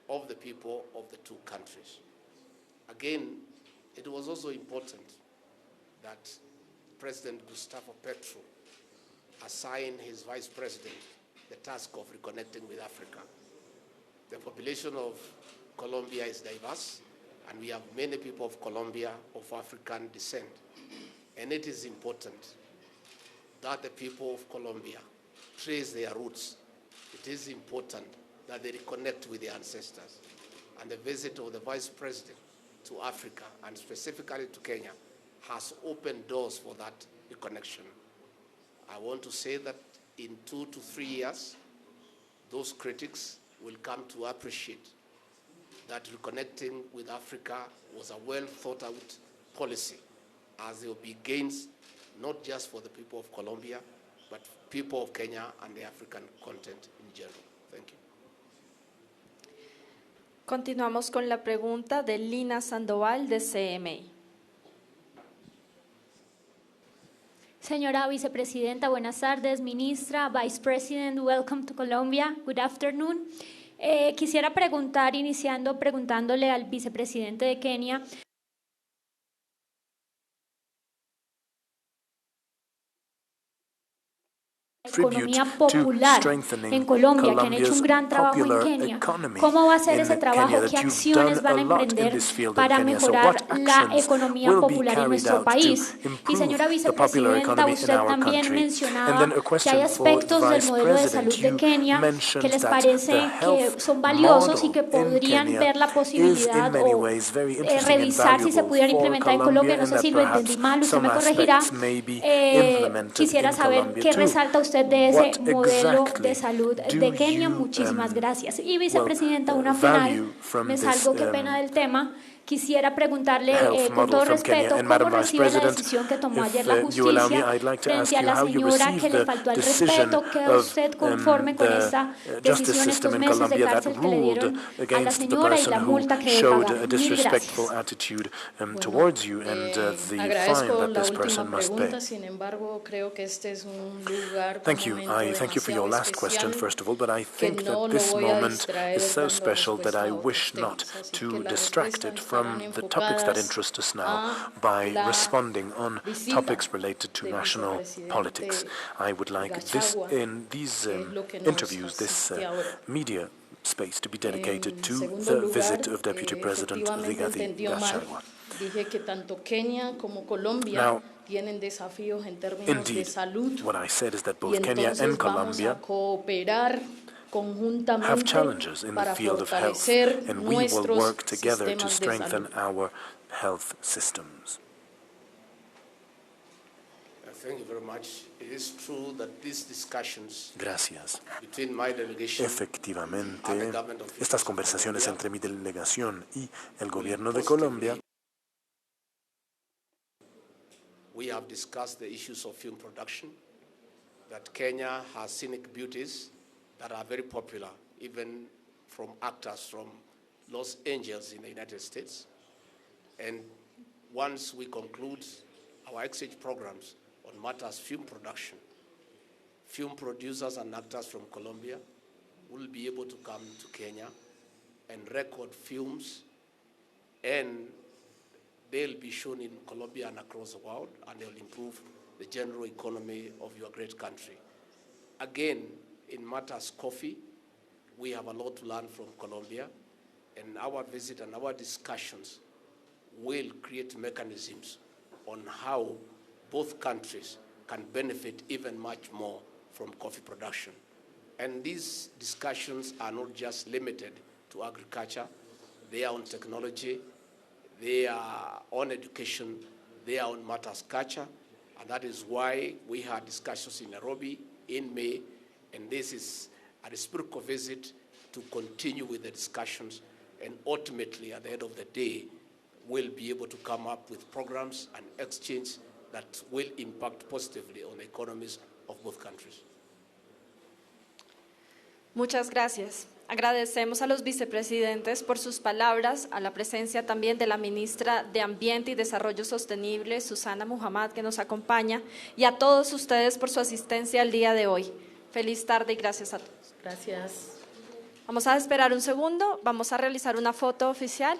of the people of the two countries. Again, it was also important that President Gustavo Petro assigned his vice president the task of reconnecting with Africa. The population of Colombia is diverse, and we have many people of Colombia of African descent. And it is important that the people of Colombia trace their roots. It is important that they reconnect with their ancestors. And the visit of the Vice President to Africa, and specifically to Kenya, has opened doors for that reconnection. I want to say that in 2 to 3 years, those critics will come to appreciate that reconnecting with Africa was a well thought out policy, as there will be gains not just for the people of Colombia, but people of Kenya and the African continent in general. Thank you. Continuamos con la pregunta de Lina Sandoval de CMI. Señora Vicepresidenta, buenas tardes. Ministra, Vice President, welcome to Colombia. Good afternoon. Quisiera preguntar, preguntándole al vicepresidente de Kenia. Economía popular en Colombia, que han hecho un gran trabajo en Kenia. ¿Cómo va a ser ese trabajo? ¿Qué acciones van a emprender para mejorar la economía popular en nuestro país? Y señora vicepresidenta, usted también mencionaba que hay aspectos del modelo de salud de Kenia que les parece que son valiosos y que podrían ver la posibilidad o revisar si se pudieran implementar en Colombia. No sé si lo entendí mal, usted me corregirá. Quisiera saber qué resalta usted de ese modelo de salud de Kenia. Muchísimas gracias. Y vicepresidenta, una final, me salgo, qué pena del tema. Quisiera preguntarle con todo respeto, ¿cómo recibe la decisión que tomó ayer la justicia frente a la señora que le faltó al respeto? ¿Queda usted conforme con esta decisión, estos meses de cárcel que le dieron a la señora y la multa que debe pagar? Mil gracias. Agradezco la última pregunta, sin embargo, creo que este es un lugar, Thank you. I thank you for your last question, first of all, but I think that this moment is so special that I wish not to distract it from the topics that interest us now by responding on topics related to national politics. I would like in these interviews, this media space to be dedicated to the visit of Deputy President Rigathi Gachagua. Dije que tanto Kenia como Colombia tienen desafíos en términos de salud. What I said is that both Kenya and Colombia have challenges in the field of health, and we will work together to strengthen our health systems. Thank you very much. It is true that these discussions Gracias. between my delegation Efectivamente, and the government of estas conversaciones entre mi delegación y el gobierno de Colombia. We have discussed the issues of film production, that Kenya has scenic beauties that are very popular, even from actors from Los Angeles in the United States. And once we conclude our exchange programs on matters film production, film producers and actors from Colombia will be able to come to Kenya and record films, and they'll be shown in Colombia and across the world, and they'll improve the general economy of your great country. Again, in matters coffee, we have a lot to learn from Colombia, and our visit and our discussions will create mechanisms on how both countries can benefit even much more from coffee production. And these discussions are not just limited to agriculture. They are on technology, they are on education, they are on matters culture, and that is why we had discussions in Nairobi in May, and this is a reciprocal visit to continue with the discussions, and ultimately, at the end of the day, we'll be able to come up with programs and exchange that will impact positively on the economies of both countries. Muchas gracias. Agradecemos a los vicepresidentes por sus palabras, a la presencia también de la ministra de Ambiente y Desarrollo Sostenible, Susana Muhammad, que nos acompaña, y a todos ustedes por su asistencia el día de hoy. Feliz tarde y gracias a todos. Gracias. Vamos a esperar un segundo, vamos a realizar una foto oficial.